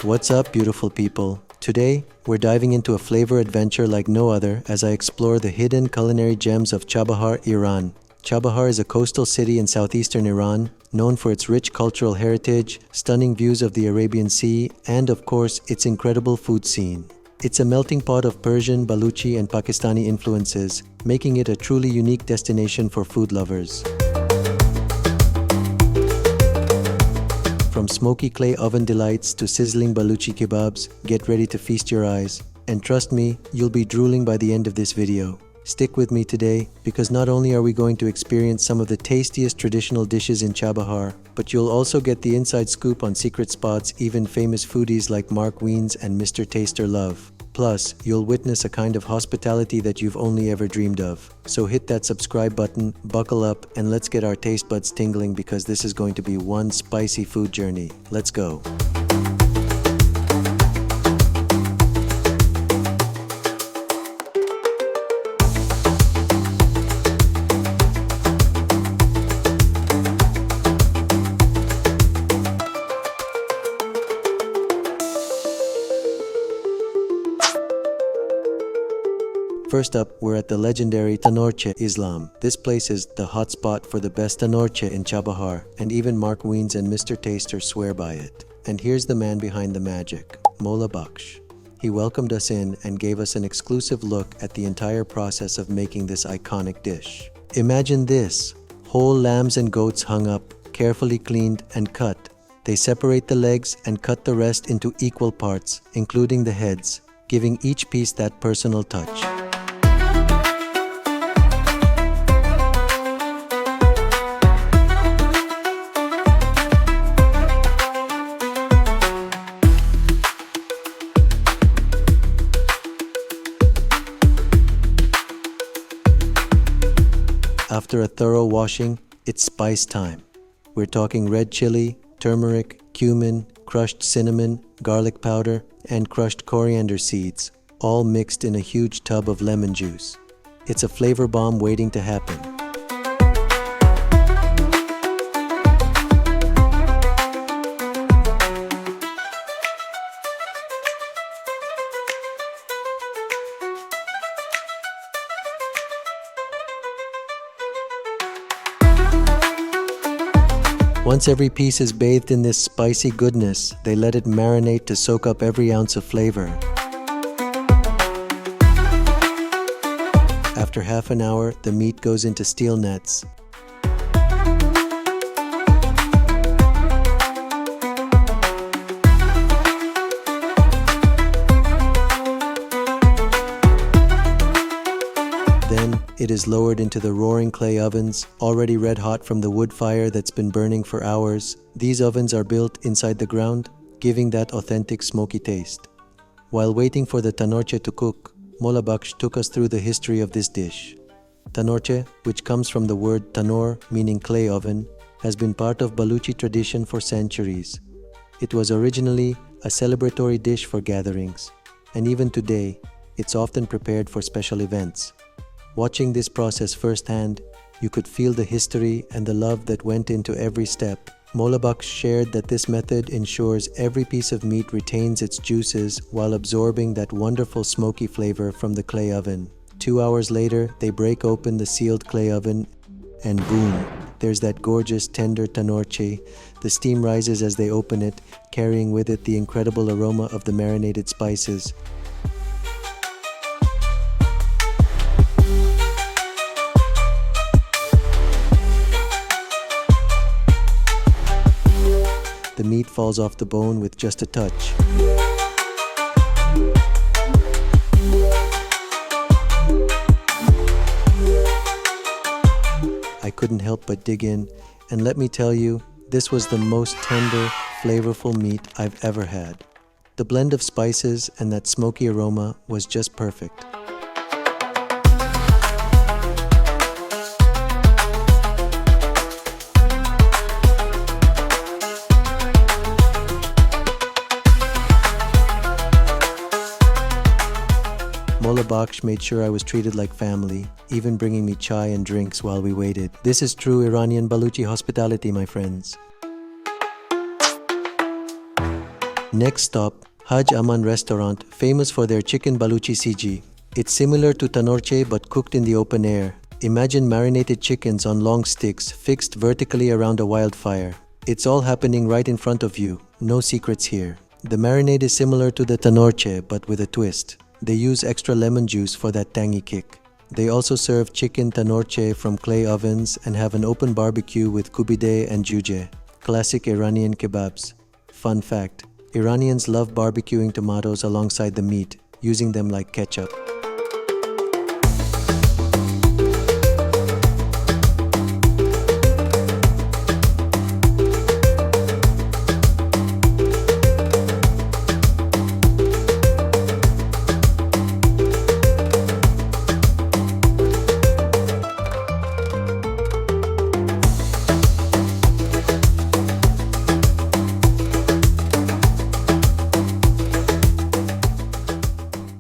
What's up, beautiful people? Today, we're diving into a flavor adventure like no other as I explore the hidden culinary gems of Chabahar, Iran. Chabahar is a coastal city in southeastern Iran, known for its rich cultural heritage, stunning views of the Arabian Sea, and of course, its incredible food scene. It's a melting pot of Persian, Baluchi, and Pakistani influences, making it a truly unique destination for food lovers. From smoky clay oven delights to sizzling Baluchi kebabs, get ready to feast your eyes. And trust me, you'll be drooling by the end of this video. Stick with me today, because not only are we going to experience some of the tastiest traditional dishes in Chabahar, but you'll also get the inside scoop on secret spots even famous foodies like Mark Wiens and Mr. Taster love. Plus, you'll witness a kind of hospitality that you've only ever dreamed of. So hit that subscribe button, buckle up, and let's get our taste buds tingling because this is going to be one spicy food journey. Let's go. First up, we're at the legendary Tanorcheh Islam. This place is the hotspot for the best Tanorcheh in Chabahar, and even Mark Wiens and Mr. Taster swear by it. And here's the man behind the magic, Mola Baksh. He welcomed us in and gave us an exclusive look at the entire process of making this iconic dish. Imagine this, whole lambs and goats hung up, carefully cleaned and cut. They separate the legs and cut the rest into equal parts, including the heads, giving each piece that personal touch. After a thorough washing, it's spice time. We're talking red chili, turmeric, cumin, crushed cinnamon, garlic powder, and crushed coriander seeds, all mixed in a huge tub of lemon juice. It's a flavor bomb waiting to happen. Once every piece is bathed in this spicy goodness, they let it marinate to soak up every ounce of flavor. After half an hour, the meat goes into steel nets. Then, it is lowered into the roaring clay ovens, already red hot from the wood fire that's been burning for hours. These ovens are built inside the ground, giving that authentic smoky taste. While waiting for the Tanorcheh to cook, Mola Baksh took us through the history of this dish. Tanorcheh, which comes from the word tanor, meaning clay oven, has been part of Baluchi tradition for centuries. It was originally a celebratory dish for gatherings, and even today, it's often prepared for special events. Watching this process firsthand, you could feel the history and the love that went into every step. Mola Baksh shared that this method ensures every piece of meat retains its juices while absorbing that wonderful smoky flavor from the clay oven. 2 hours later, they break open the sealed clay oven and boom, there's that gorgeous tender Tanorcheh. The steam rises as they open it, carrying with it the incredible aroma of the marinated spices. The meat falls off the bone with just a touch. I couldn't help but dig in, and let me tell you, this was the most tender, flavorful meat I've ever had. The blend of spices and that smoky aroma was just perfect. Mola Baksh made sure I was treated like family, even bringing me chai and drinks while we waited. This is true Iranian Baluchi hospitality, my friends. Next stop, Haj Aman restaurant, famous for their chicken Baluchi CG. It's similar to Tanorcheh but cooked in the open air. Imagine marinated chickens on long sticks fixed vertically around a wildfire. It's all happening right in front of you, no secrets here. The marinade is similar to the Tanorcheh but with a twist. They use extra lemon juice for that tangy kick. They also serve chicken Tanorcheh from clay ovens and have an open barbecue with kubide and juje, classic Iranian kebabs. Fun fact, Iranians love barbecuing tomatoes alongside the meat, using them like ketchup.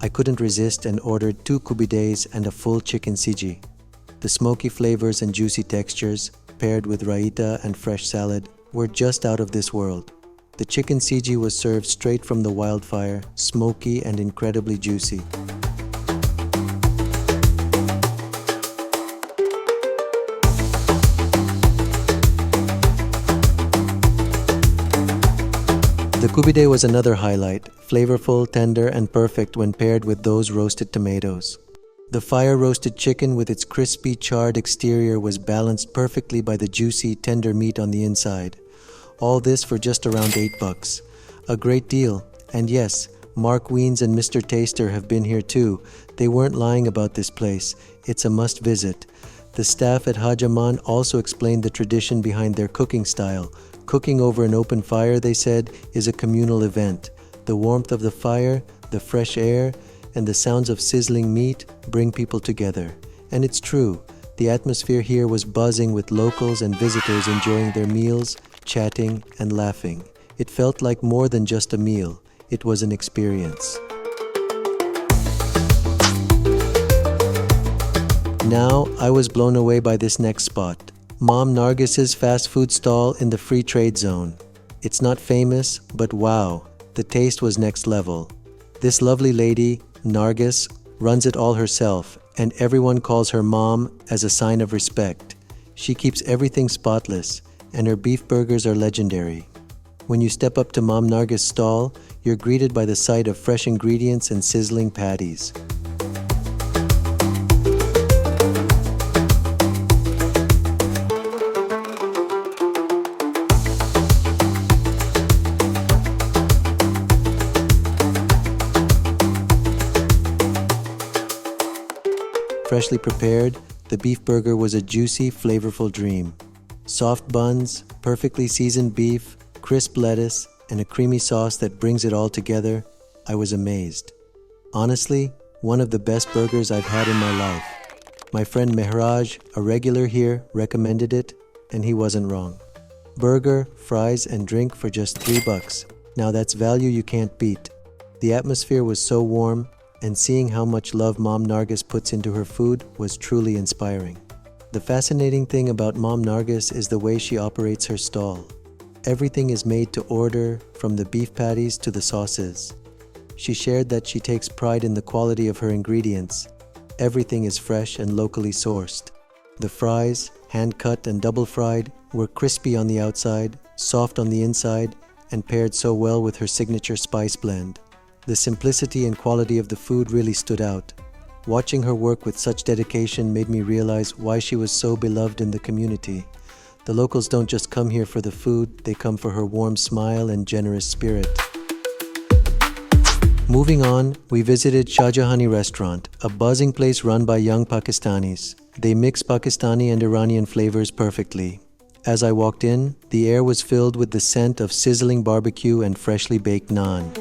I couldn't resist and ordered 2 kubides and a full chicken siji. The smoky flavors and juicy textures, paired with raita and fresh salad, were just out of this world. The chicken siji was served straight from the wildfire, smoky and incredibly juicy. The kubide was another highlight, flavorful, tender, and perfect when paired with those roasted tomatoes. The fire-roasted chicken with its crispy, charred exterior was balanced perfectly by the juicy, tender meat on the inside. All this for just around $8. A great deal. And yes, Mark Wiens and Mr. Taster have been here too. They weren't lying about this place. It's a must-visit. The staff at Haj Aman also explained the tradition behind their cooking style. Cooking over an open fire, they said, is a communal event. The warmth of the fire, the fresh air, and the sounds of sizzling meat bring people together. And it's true, the atmosphere here was buzzing with locals and visitors enjoying their meals, chatting, and laughing. It felt like more than just a meal, it was an experience. Now, I was blown away by this next spot. Mom Nargis's fast food stall in the free trade zone. It's not famous, but wow, the taste was next level. This lovely lady, Nargis, runs it all herself, and everyone calls her mom as a sign of respect. She keeps everything spotless, and her beef burgers are legendary. When you step up to Mom Nargis' stall, you're greeted by the sight of fresh ingredients and sizzling patties. Freshly prepared, the beef burger was a juicy, flavorful dream. Soft buns, perfectly seasoned beef, crisp lettuce, and a creamy sauce that brings it all together. I was amazed. Honestly, one of the best burgers I've had in my life. My friend Mehraj, a regular here, recommended it, and he wasn't wrong. Burger, fries, and drink for just $3. Now that's value you can't beat. The atmosphere was so warm, and seeing how much love Mom Nargis puts into her food was truly inspiring. The fascinating thing about Mom Nargis is the way she operates her stall. Everything is made to order, from the beef patties to the sauces. She shared that she takes pride in the quality of her ingredients. Everything is fresh and locally sourced. The fries, hand-cut and double-fried, were crispy on the outside, soft on the inside, and paired so well with her signature spice blend. The simplicity and quality of the food really stood out. Watching her work with such dedication made me realize why she was so beloved in the community. The locals don't just come here for the food, they come for her warm smile and generous spirit. Moving on, we visited Shahjahani restaurant, a buzzing place run by young Pakistanis. They mix Pakistani and Iranian flavors perfectly. As I walked in, the air was filled with the scent of sizzling barbecue and freshly baked naan.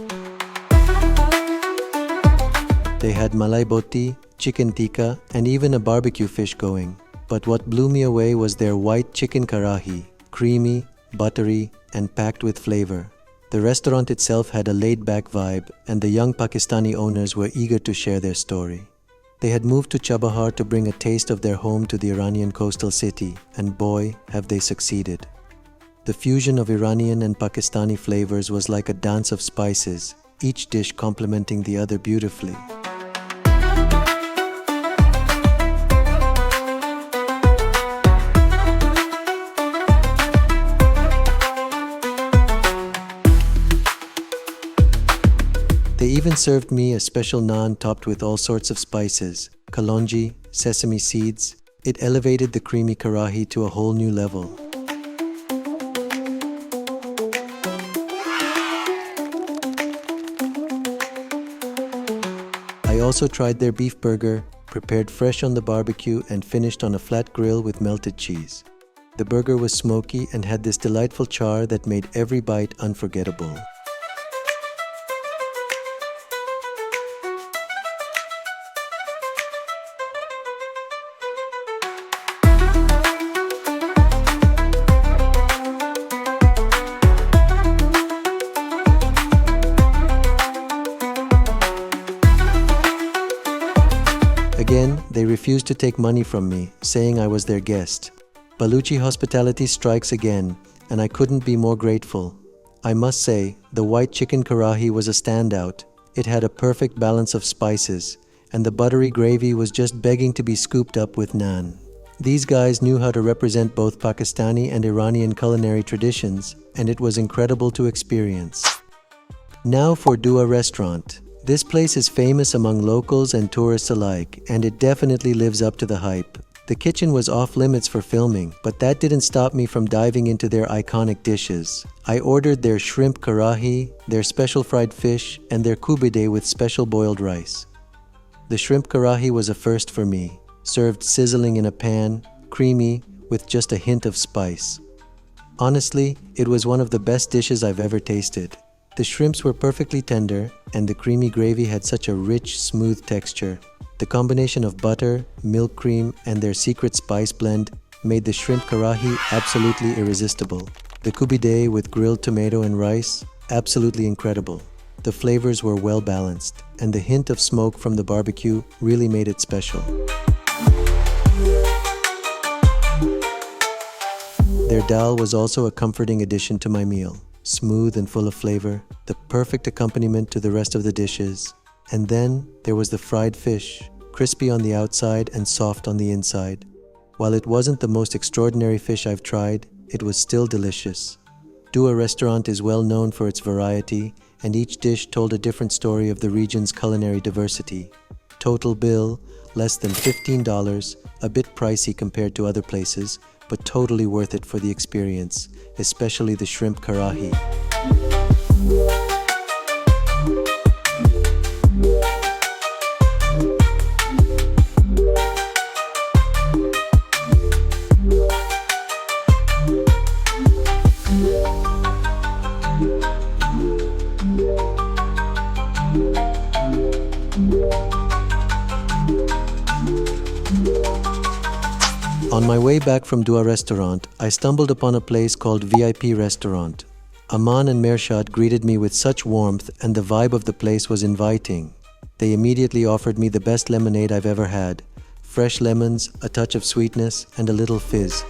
They had malai boti, chicken tikka, and even a barbecue fish going. But what blew me away was their white chicken karahi, creamy, buttery, and packed with flavor. The restaurant itself had a laid-back vibe, and the young Pakistani owners were eager to share their story. They had moved to Chabahar to bring a taste of their home to the Iranian coastal city, and boy, have they succeeded. The fusion of Iranian and Pakistani flavors was like a dance of spices, each dish complementing the other beautifully. They even served me a special naan topped with all sorts of spices, kalonji, sesame seeds. It elevated the creamy karahi to a whole new level. I also tried their beef burger, prepared fresh on the barbecue and finished on a flat grill with melted cheese. The burger was smoky and had this delightful char that made every bite unforgettable. Again, they refused to take money from me, saying I was their guest. Baluchi hospitality strikes again, and I couldn't be more grateful. I must say, the white chicken karahi was a standout. It had a perfect balance of spices, and the buttery gravy was just begging to be scooped up with naan. These guys knew how to represent both Pakistani and Iranian culinary traditions, and it was incredible to experience. Now for Dua restaurant. This place is famous among locals and tourists alike, and it definitely lives up to the hype. The kitchen was off limits for filming, but that didn't stop me from diving into their iconic dishes. I ordered their shrimp karahi, their special fried fish, and their kubide with special boiled rice. The shrimp karahi was a first for me, served sizzling in a pan, creamy, with just a hint of spice. Honestly, it was one of the best dishes I've ever tasted. The shrimps were perfectly tender, and the creamy gravy had such a rich, smooth texture. The combination of butter, milk cream, and their secret spice blend made the shrimp karahi absolutely irresistible. The kubide with grilled tomato and rice, absolutely incredible. The flavors were well balanced, and the hint of smoke from the barbecue really made it special. Their dal was also a comforting addition to my meal. Smooth and full of flavor, the perfect accompaniment to the rest of the dishes. And then there was the fried fish, crispy on the outside and soft on the inside. While it wasn't the most extraordinary fish I've tried, it was still delicious. Dua restaurant is well known for its variety, and each dish told a different story of the region's culinary diversity. Total bill, less than $15, a bit pricey compared to other places, but totally worth it for the experience, especially the shrimp karahi. On my way back from Dua restaurant, I stumbled upon a place called VIP restaurant. Aman and Mershad greeted me with such warmth, and the vibe of the place was inviting. They immediately offered me the best lemonade I've ever had. Fresh lemons, a touch of sweetness, and a little fizz.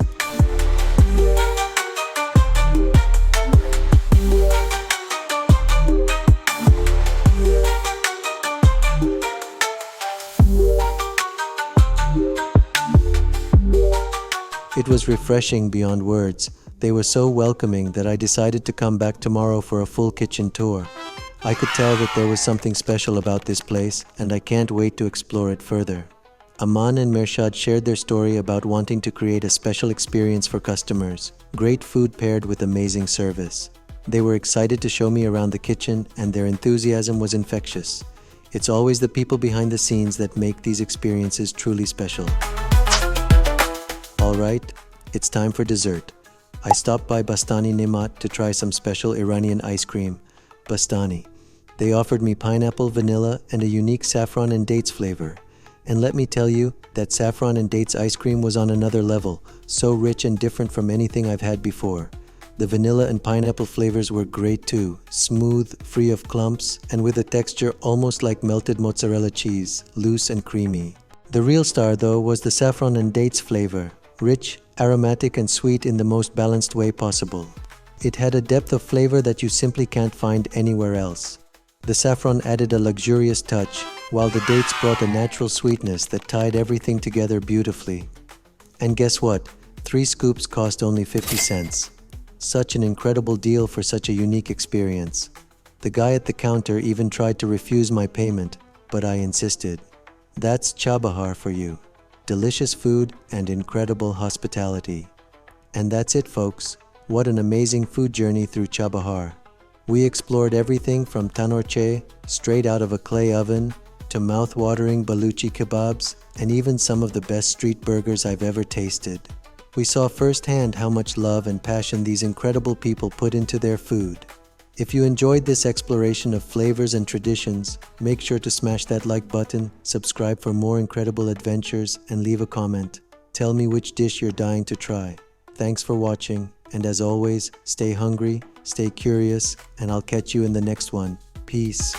It was refreshing beyond words. They were so welcoming that I decided to come back tomorrow for a full kitchen tour. I could tell that there was something special about this place, and I can't wait to explore it further. Aman and Mershad shared their story about wanting to create a special experience for customers. Great food paired with amazing service. They were excited to show me around the kitchen, and their enthusiasm was infectious. It's always the people behind the scenes that make these experiences truly special. Alright, it's time for dessert. I stopped by Bastani Nemat to try some special Iranian ice cream, Bastani. They offered me pineapple, vanilla, and a unique saffron and dates flavor. And let me tell you, that saffron and dates ice cream was on another level, so rich and different from anything I've had before. The vanilla and pineapple flavors were great too, smooth, free of clumps, and with a texture almost like melted mozzarella cheese, loose and creamy. The real star though was the saffron and dates flavor. Rich, aromatic and sweet in the most balanced way possible. It had a depth of flavor that you simply can't find anywhere else. The saffron added a luxurious touch, while the dates brought a natural sweetness that tied everything together beautifully. And guess what? 3 scoops cost only 50 cents. Such an incredible deal for such a unique experience. The guy at the counter even tried to refuse my payment, but I insisted. That's Chabahar for you. Delicious food and incredible hospitality. And that's it, folks. What an amazing food journey through Chabahar. We explored everything from Tanorcheh, straight out of a clay oven, to mouth-watering Baluchi kebabs, and even some of the best street burgers I've ever tasted. We saw firsthand how much love and passion these incredible people put into their food. If you enjoyed this exploration of flavors and traditions, make sure to smash that like button, subscribe for more incredible adventures, and leave a comment. Tell me which dish you're dying to try. Thanks for watching, and as always, stay hungry, stay curious, and I'll catch you in the next one. Peace.